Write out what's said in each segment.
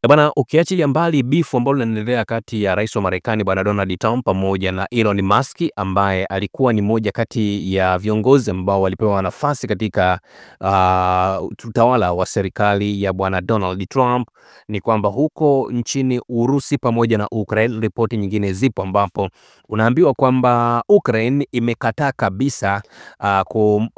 Bwana, ukiachilia mbali bifu ambalo linaendelea kati ya rais wa Marekani bwana Donald Trump pamoja na Elon Musk ambaye alikuwa ni moja kati ya viongozi ambao walipewa nafasi katika utawala wa serikali ya bwana Donald Trump, ni kwamba huko nchini Urusi pamoja na Ukraine, ripoti nyingine zipo ambapo unaambiwa kwamba Ukraine imekataa kabisa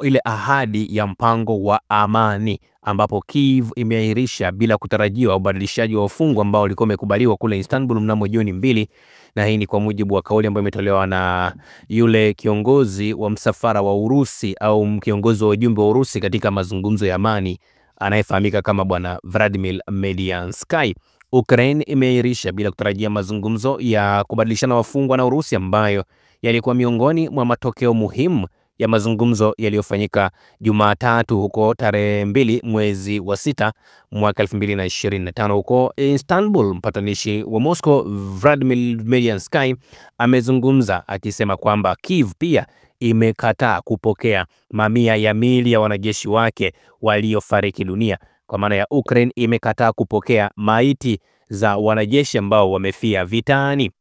ile ahadi ya mpango wa amani, ambapo Kiev imeahirisha bila kutarajiwa ubadilishaji wa wafungwa ambao ulikuwa umekubaliwa kule Istanbul mnamo Juni 2, na hii ni kwa mujibu wa kauli ambayo imetolewa na yule kiongozi wa msafara wa Urusi au kiongozi wa ujumbe wa Urusi katika mazungumzo ya amani anayefahamika kama bwana Vladimir Mediansky. Ukraine imeahirisha bila kutarajia mazungumzo ya kubadilishana wafungwa na Urusi ambayo yalikuwa miongoni mwa matokeo muhimu ya mazungumzo yaliyofanyika Jumatatu huko tarehe 2 mwezi wa 6 mwaka 2025 huko Istanbul. Mpatanishi wa Moscow Vladimir Mediansky amezungumza akisema kwamba Kiev pia imekataa kupokea mamia ya miili ya wanajeshi wake waliofariki dunia, kwa maana ya Ukraine imekataa kupokea maiti za wanajeshi ambao wamefia vitani.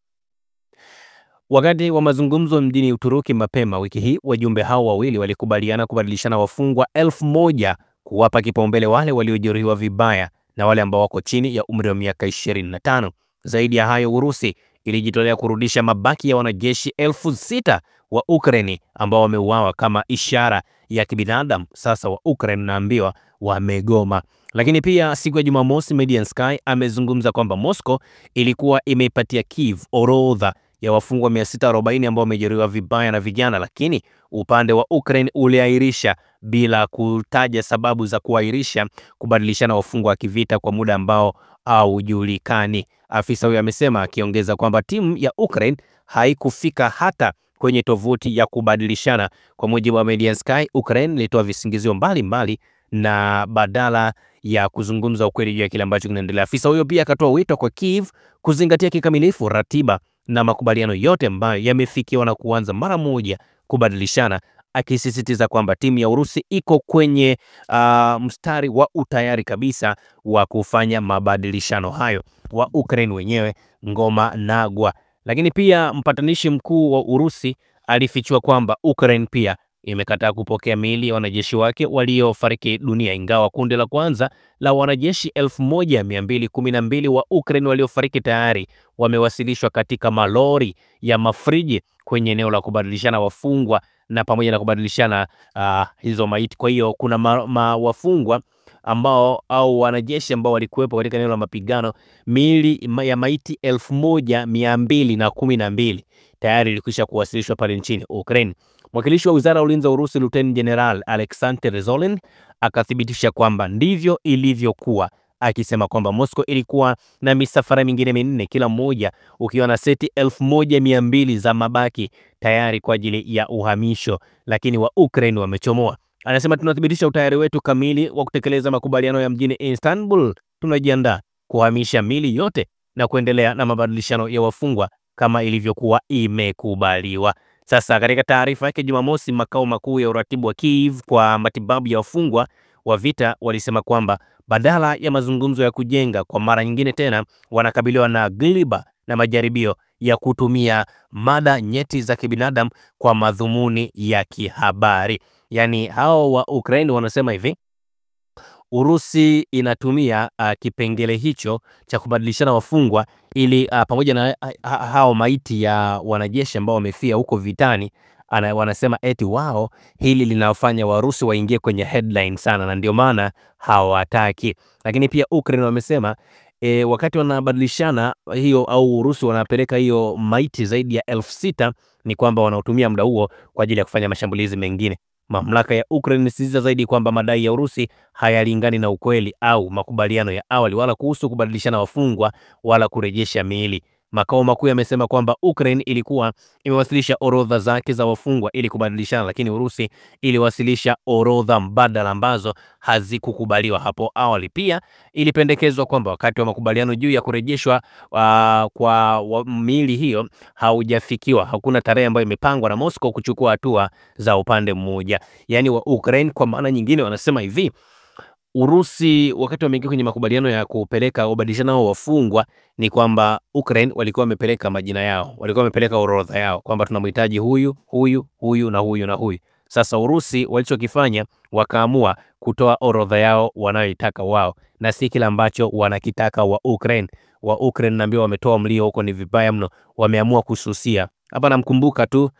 Wakati wa mazungumzo mjini Uturuki mapema wiki hii, wajumbe hao wawili walikubaliana kubadilishana wafungwa 1000, kuwapa kipaumbele wale waliojeruhiwa vibaya na wale ambao wako chini ya umri wa miaka 25. Zaidi ya hayo, Urusi ilijitolea kurudisha mabaki ya wanajeshi 6000 wa Ukraine ambao wameuawa kama ishara ya kibinadamu. Sasa wa Ukraine naambiwa wamegoma. Lakini pia siku ya Jumamosi, Mediansky amezungumza kwamba Moscow ilikuwa imeipatia Kiev orodha ya wafungwa 640 ambao wamejeruhiwa vibaya na vijana, lakini upande wa Ukraine uliahirisha bila kutaja sababu za kuahirisha kubadilishana wafungwa wa kivita kwa muda ambao haujulikani. Afisa huyo amesema, akiongeza kwamba timu ya Ukraine haikufika hata kwenye tovuti ya kubadilishana. Kwa mujibu wa Mediansky, Ukraine ilitoa visingizio mbalimbali na badala ya kuzungumza ukweli juu ya kile ambacho kinaendelea. Afisa huyo pia akatoa wito kwa Kiev kuzingatia kikamilifu ratiba na makubaliano yote ambayo yamefikiwa na kuanza mara moja kubadilishana, akisisitiza kwamba timu ya Urusi iko kwenye mstari wa utayari kabisa wa kufanya mabadilishano hayo. Wa Ukraine wenyewe ngoma nagwa. Lakini pia mpatanishi mkuu wa Urusi alifichua kwamba Ukraine pia imekataa kupokea miili ya wanajeshi wake waliofariki dunia, ingawa kundi la kwanza la wanajeshi 1212 wa Ukraine waliofariki tayari wamewasilishwa katika malori ya mafriji kwenye eneo la kubadilishana wafungwa na pamoja na kubadilishana hizo maiti. Kwa hiyo kuna wafungwa ambao au wanajeshi ambao walikuwepo katika eneo la mapigano, miili ya maiti 1212 tayari ilikwisha kuwasilishwa pale nchini Ukraine. Mwakilishi wa Wizara ya Ulinzi wa Urusi Luteni General Alexander Zolin akathibitisha kwamba ndivyo ilivyokuwa, akisema kwamba Moscow ilikuwa na misafara mingine 4, kila mmoja ukiwa na seti 1200 za mabaki tayari kwa ajili ya uhamisho, lakini wa Ukraine wamechomoa. Anasema, tunathibitisha utayari wetu kamili wa kutekeleza makubaliano ya mjini Istanbul. Tunajiandaa kuhamisha miili yote na kuendelea na mabadilishano ya wafungwa kama ilivyokuwa imekubaliwa. Sasa katika taarifa yake Jumamosi, makao makuu ya uratibu wa Kiev kwa matibabu ya wafungwa wa vita walisema kwamba badala ya mazungumzo ya kujenga, kwa mara nyingine tena wanakabiliwa na ghiliba na majaribio ya kutumia mada nyeti za kibinadamu kwa madhumuni ya kihabari. Yani hao wa Ukraine wanasema hivi, Urusi inatumia kipengele hicho cha kubadilishana wafungwa ili pamoja na hao maiti ya wanajeshi ambao wamefia huko vitani, wanasema eti wao hili linafanya Warusi waingie kwenye headline sana na ndio maana hawataki. Lakini pia Ukraine wamesema wakati wanabadilishana hiyo au Urusi wanapeleka hiyo maiti zaidi ya 6000 ni kwamba wanaotumia muda huo kwa ajili ya kufanya mashambulizi mengine. Mamlaka ya Ukraine inasisitiza zaidi kwamba madai ya Urusi hayalingani na ukweli au makubaliano ya awali, wala kuhusu kubadilishana wafungwa wala kurejesha miili. Makao makuu yamesema kwamba Ukraine ilikuwa imewasilisha orodha zake za wafungwa ili kubadilishana, lakini Urusi iliwasilisha orodha mbadala ambazo hazikukubaliwa hapo awali. Pia ilipendekezwa kwamba wakati wa makubaliano juu ya kurejeshwa kwa miili hiyo haujafikiwa, hakuna tarehe ambayo imepangwa na Moscow kuchukua hatua za upande mmoja. Yani wa Ukraine kwa maana nyingine wanasema hivi, Urusi wakati wameingia kwenye makubaliano ya kupeleka ubadilishana wa wafungwa, ni kwamba Ukraine walikuwa wamepeleka majina yao, walikuwa wamepeleka orodha yao kwamba tunamhitaji huyu, huyu, huyu na huyu na huyu. Sasa Urusi walichokifanya, wakaamua kutoa orodha yao wanayoitaka wao na si kila ambacho wanakitaka wa Ukraine. Wa Ukraine naambiwa wametoa mlio huko, ni vibaya mno, wameamua kususia. Hapa namkumbuka tu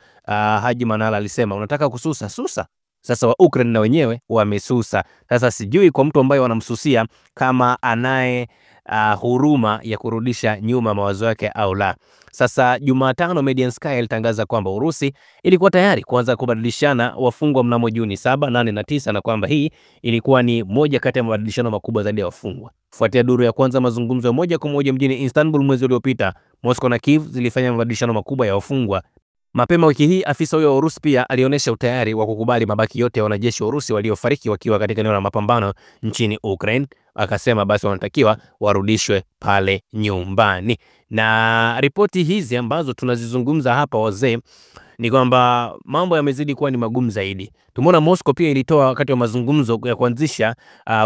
Haji Manara alisema unataka kususa, susa. Sasa wa Ukraine na wenyewe wamesusa. Sasa sijui kwa mtu ambaye wanamsusia kama anaye huruma ya kurudisha nyuma mawazo yake au la. Sasa Jumatano Mediansk ilitangaza kwamba Urusi ilikuwa tayari kuanza kubadilishana wafungwa mnamo Juni 7, 8 na 9, na kwamba hii ilikuwa ni moja kati ya mabadilishano makubwa zaidi ya wafungwa. Kufuatia duru ya kwanza mazungumzo ya moja kwa moja mjini Istanbul mwezi uliopita, Moscow na Kiev zilifanya mabadilishano makubwa ya wafungwa. Mapema wiki hii afisa huyo wa Urusi pia alionyesha utayari wa kukubali mabaki yote ya wanajeshi wa Urusi waliofariki wakiwa katika eneo la mapambano nchini Ukraine. Akasema basi wanatakiwa warudishwe pale nyumbani. Na ripoti hizi ambazo tunazizungumza hapa wazee, ni kwamba mambo yamezidi kuwa ni magumu zaidi. Tumeona Moscow pia ilitoa wakati wa mazungumzo ya kuanzisha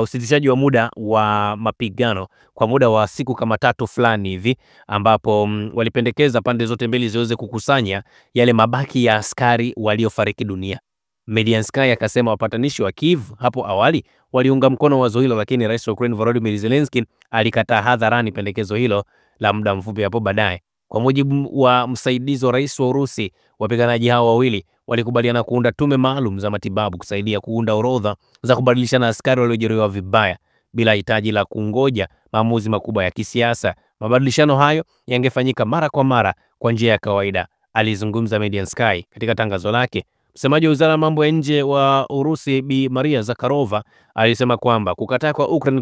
usitishaji wa muda wa mapigano kwa muda wa siku kama 3 fulani hivi, ambapo walipendekeza pande zote mbili ziweze kukusanya yale mabaki ya askari waliofariki dunia. Mediansk akasema wapatanishi wa Kiev hapo awali waliunga mkono wazo hilo, lakini rais wa Ukraine Volodymyr Zelensky alikataa hadharani pendekezo hilo la muda mfupi hapo baadaye. Kwa mujibu wa msaidizi wa rais wa Urusi, wapiganaji hao wawili walikubaliana kuunda tume maalum za matibabu kusaidia kuunda orodha za kubadilishana askari waliojeruhiwa vibaya bila hitaji la kungoja maamuzi makubwa ya kisiasa. Mabadilishano hayo yangefanyika mara kwa mara kwa njia ya kawaida, alizungumza Mediansk katika tangazo lake. Msemaji wa Wizara ya Mambo ya Nje wa Urusi Bi Maria Zakharova alisema kwamba kukataa kwa Ukraine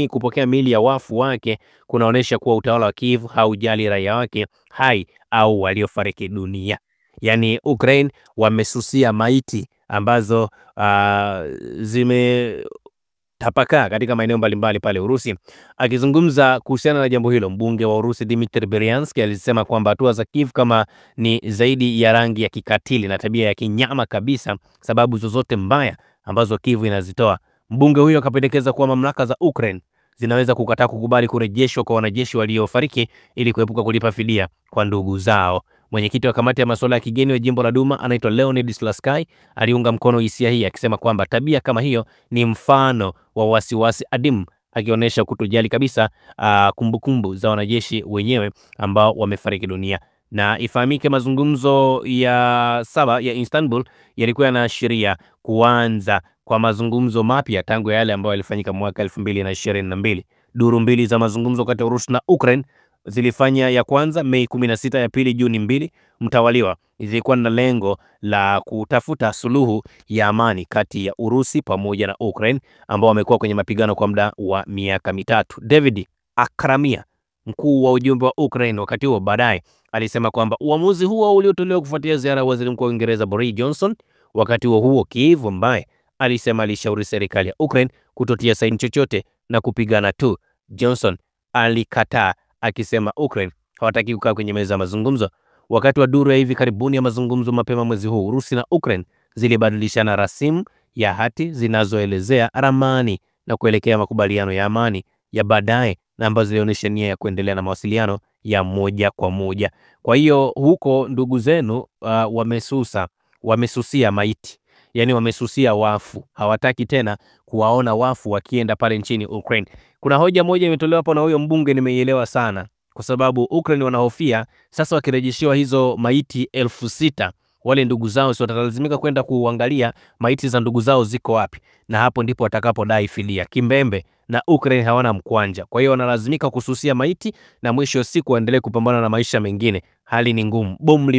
kupokea miili ya wafu wake kunaonesha kuwa utawala wa Kiev haujali raia wake hai au waliofariki dunia. Yani Ukraine wamesusia maiti ambazo zimetapakaa katika maeneo mbalimbali pale Urusi. Akizungumza kuhusiana na jambo hilo, mbunge wa Urusi Dmitry Bryansk alisema kwamba hatua za Kiev kama ni zaidi ya rangi ya kikatili na tabia ya kinyama kabisa, sababu zozote mbaya ambazo Kiev inazitoa. Mbunge huyo akapendekeza kuwa mamlaka za Ukraine zinaweza kukataa kukubali kurejeshwa kwa wanajeshi waliofariki ili kuepuka kulipa fidia kwa ndugu zao. Mwenyekiti wa kamati ya masuala ya kigeni wa jimbo la Duma anaitwa Leonid Slasky aliunga mkono hisia hii, akisema kwamba tabia kama hiyo ni mfano wa wasiwasi adimu, akionyesha kutojali kabisa kumbukumbu za wanajeshi wenyewe ambao wamefariki dunia. Na ifahamike mazungumzo ya 7 ya Istanbul yalikuwa yanaashiria kuanza kwa mazungumzo mapya tangu yale ambayo yalifanyika mwaka 2022. Duru mbili za mazungumzo kati ya Urusi na Ukraine zilifanya ya kwanza Mei 16, ya pili Juni 2 mtawaliwa. Zilikuwa na lengo la kutafuta suluhu ya amani kati ya Urusi pamoja na Ukraine ambao wamekuwa kwenye mapigano kwa muda wa miaka 3. David Akramia, mkuu wa ujumbe wa Ukraine wakati huo, baadaye alisema kwamba uamuzi huo uliotolewa kufuatia ziara ya waziri mkuu wa Uingereza Boris Johnson. Wakati huo Kiev ambaye alisema alishauri serikali ya Ukraine kutotia saini chochote na kupigana tu. Johnson alikataa akisema Ukraine hawataki kukaa kwenye meza ya mazungumzo. Wakati wa duru ya hivi karibuni ya mazungumzo mapema mwezi huu, Urusi na Ukraine zilibadilishana rasimu ya hati zinazoelezea ramani na kuelekea makubaliano ya amani ya baadaye, na ambazo zilionyesha nia ya kuendelea na mawasiliano ya moja kwa moja. Kwa hiyo huko ndugu zenu wamesusia maiti, yani wamesusia wafu, hawataki tena kuwaona wafu wakienda pale nchini Ukraine. Kuna hoja moja imetolewa hapo na huyo mbunge, nimeielewa sana, kwa sababu Ukraine wanahofia sasa wakirejeshiwa hizo maiti 6,000 wale ndugu zao sio watalazimika kwenda kuangalia maiti za ndugu zao ziko wapi, na hapo ndipo watakapodai fidia kimbembe, na Ukraine hawana mkwanja. Kwa hiyo wanalazimika kususia maiti na mwisho wa siku waendelee kupambana na maisha mengine. Hali ni ngumu. Bomu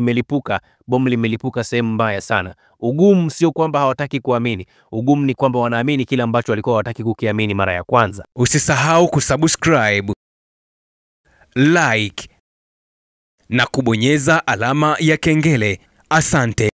limelipuka sehemu mbaya sana. Ugumu sio kwamba hawataki kuamini, ugumu ni kwamba wanaamini kile ambacho walikuwa hawataki kukiamini mara ya kwanza. Usisahau kusubscribe, like na kubonyeza alama ya kengele. Asante.